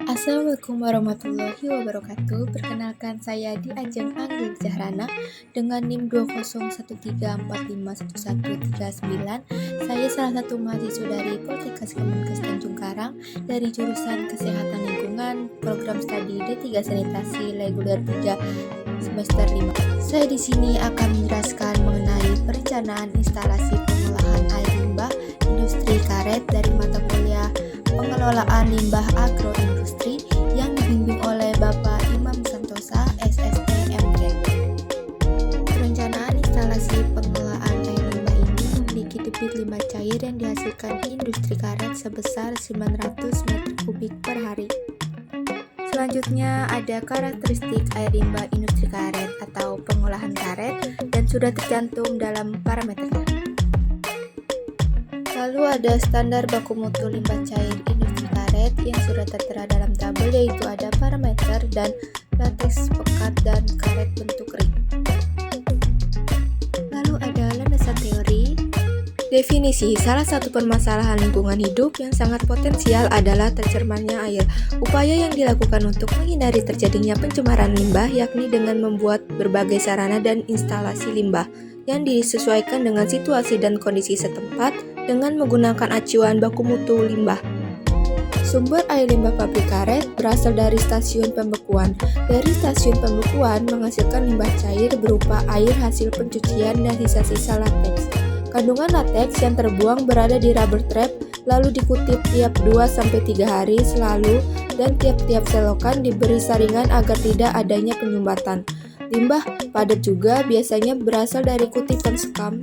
Assalamualaikum warahmatullahi wabarakatuh. Perkenalkan, saya di Ajeng Anggi Zahrana dengan NIM 20134511139. Saya salah satu mahasiswa dari Poltekkes Kemenkes Tanjung Karang dari jurusan Kesehatan Lingkungan, program studi D3 Sanitasi reguler 3 semester 5. Saya di sini akan menjelaskan mengenai perencanaan instalasi pengolahan air limbah industri karet dari mata kuliah Pengelolaan Limbah Agroindustri yang dibimbing oleh Bapak Imam Santosa, SST MT. Perencanaan instalasi pengelolaan air limbah ini memiliki debit limbah cair yang dihasilkan industri karet sebesar 900 m3 per hari. Selanjutnya ada karakteristik air limbah industri karet atau pengolahan karet dan sudah tercantum dalam parameternya. Lalu ada standar baku mutu limbah cair industri karet yang sudah tertera dalam tabel, yaitu ada parameter dan lateks pekat dan karet bentuk ring. Lalu ada landasan teori. Definisi salah satu permasalahan lingkungan hidup yang sangat potensial adalah tercemarnya air. Upaya yang dilakukan untuk menghindari terjadinya pencemaran limbah yakni dengan membuat berbagai sarana dan instalasi limbah yang disesuaikan dengan situasi dan kondisi setempat dengan menggunakan acuan baku mutu limbah. Sumber air limbah pabrik karet berasal dari stasiun pembekuan. Dari stasiun pembekuan menghasilkan limbah cair berupa air hasil pencucian dan sisa-sisa lateks. Kandungan lateks yang terbuang berada di rubber trap, lalu dikutip tiap 2-3 hari selalu dan tiap-tiap selokan diberi saringan agar tidak adanya penyumbatan. Limbah padat juga biasanya berasal dari kutipan sekam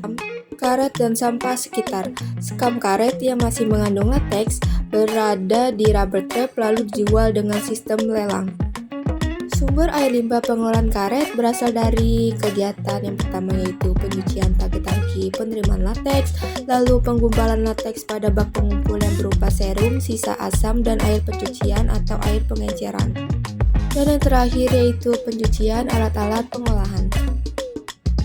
karet dan sampah sekitar. Sekam karet yang masih mengandung lateks berada di rubber trap lalu dijual dengan sistem lelang. Sumber air limbah pengolahan karet berasal dari kegiatan yang pertama, yaitu pencucian tangki-tangki penerimaan lateks, lalu penggumpalan lateks pada bak pengumpul yang berupa serum, sisa asam, dan air pencucian atau air pengenceran. Dan yang terakhir yaitu pencucian alat-alat pengolahan.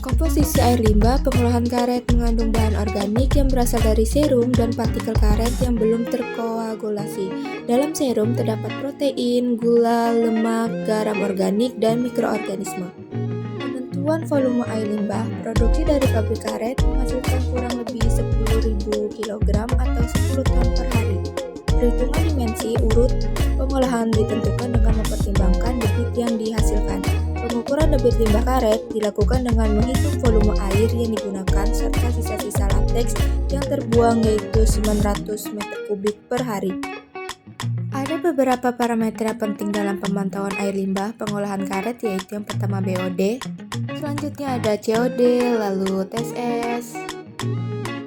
Komposisi air limbah pengolahan karet mengandung bahan organik yang berasal dari serum dan partikel karet yang belum terkoagulasi. Dalam serum terdapat protein, gula, lemak, garam organik, dan mikroorganisme. Penentuan volume air limbah produksi dari pabrik karet menghasilkan kurang lebih 10.000 kg atau 10 ton per hari. Perhitungan dimensi urut pengolahan ditentukan dengan mempertimbangkan debit yang dihasilkan. Pengukuran debit limbah karet dilakukan dengan menghitung volume air yang digunakan serta sisa-sisa lateks yang terbuang, yaitu 900 m3 per hari. Ada beberapa parameter yang penting dalam pemantauan air limbah pengolahan karet, yaitu yang pertama BOD, selanjutnya ada COD, lalu TSS,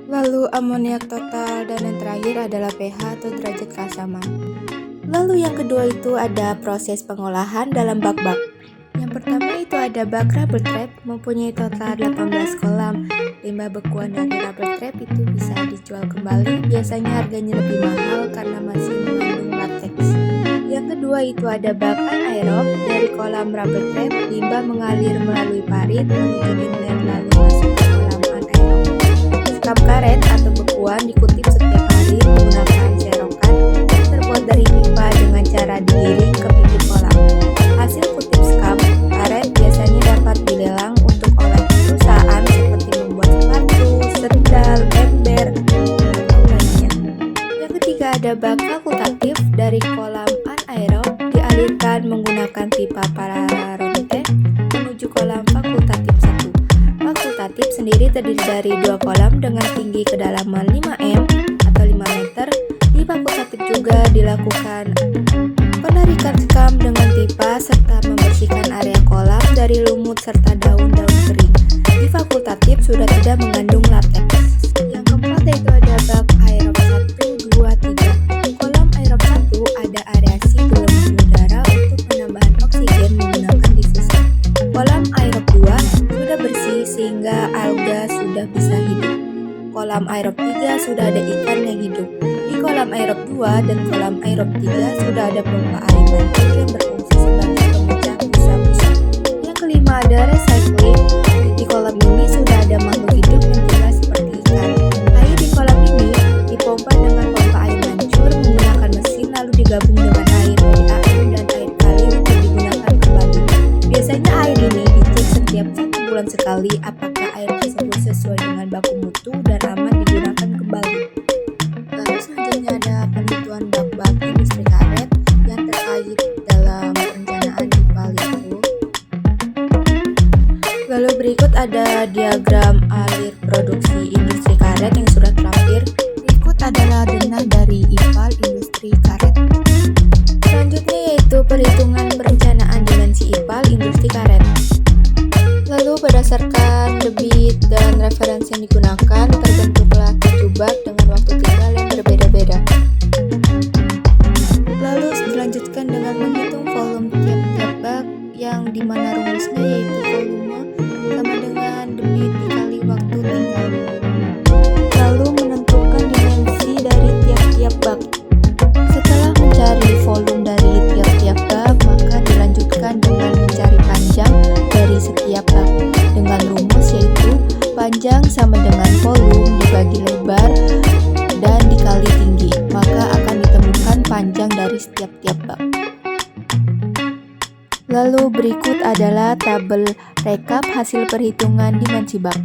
lalu amoniak total, dan yang terakhir adalah pH atau derajat keasaman. Lalu yang kedua itu ada proses pengolahan dalam bak-bak. Yang pertama itu ada bak rubber trap, mempunyai total 18 kolam. Limbah bekuan dari rubber trap itu bisa dijual kembali, biasanya harganya lebih mahal karena masih mengandung lateks. Yang kedua itu ada bak anaerob. Dari kolam rubber trap, limbah mengalir melalui parit menuju inlet lalu masuk ke kolam anaerob. Sekam karet atau bekuan dikutip setiap hari menggunakan serokan yang terbuat dari pipa dengan cara digiring ke pinggir kolam. Hasil kutip sekam karet biasanya dapat dilelang untuk oleh perusahaan seperti membuat sepatu, sendal, ember, atau lainnya. Yang ketiga ada bak fakultatif. Dari kolam anaerob dialirkan menggunakan pipa Pararonite menuju kolam fakultatif 1. Fakultatif sendiri terdiri dari 2 kolam dengan tinggi kedalaman 5 m atau 5 meter. Di fakultatif juga dilakukan penarikan sekam dengan pipa serta membersihkan area kolam dari lumut serta daun-daun kering. Di fakultatif sudah tidak mengandung lateks. Yang keempat yaitu ada bak aerob 1, 2, 3. Kolam aerob 1 ada areasi gelembung udara untuk penambahan oksigen menggunakan difuser. Kolam aerob 2 sudah bersih sehingga alga sudah bisa hidup. Kolam aerob 3 sudah ada ikan yang hidup. Di kolam aerob 2 dan kolam aerob 3 sudah ada pompa air mancur yang berfungsi sebagai pemecah busa-busa. Yang kelima ada recycling. Di kolam ini sudah ada makhluk hidup yang juga seperti ikan. Air di kolam ini dipompa dengan pompa air mancur menggunakan mesin lalu digabung dengan air dari bulan sekali apakah air tersebut sesuai dengan baku mutu dan aman digunakan kembali. Lalu selanjutnya ada penentuan bak-bak industri karet yang terkait dalam perencanaan IPAL itu. Lalu berikut ada diagram alir produksi industri karet yang sudah terampil. Berikut adalah denah dari IPAL industri karet. Selanjutnya yaitu perhitungan perencanaan dimensi IPAL industri karet. Lalu berdasarkan debit dan referensi yang digunakan, terbentuklah 7 bak dengan waktu tinggal yang berbeda-beda. Lalu dilanjutkan dengan menghitung volume tiap-tiap bak yang dimana rumusnya yaitu volume sama dengan debit dikali waktu tinggal. Lalu menentukan dimensi dari tiap-tiap bak. Setelah mencari volume dari tiap-tiap bak, maka dilanjutkan dengan mencari panjang dari setiap bak dengan rumus yaitu panjang sama dengan volume dibagi lebar dan dikali tinggi, maka akan ditemukan panjang dari setiap bak. Lalu berikut adalah tabel rekap hasil perhitungan dimensi bak.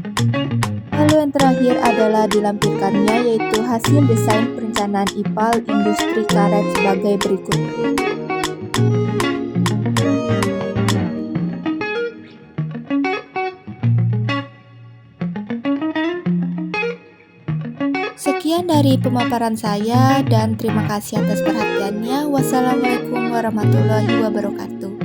Lalu yang terakhir adalah dilampirkannya yaitu hasil desain perencanaan IPAL industri karet sebagai berikut. Sekian dari pemaparan saya dan terima kasih atas perhatiannya. Wassalamualaikum warahmatullahi wabarakatuh.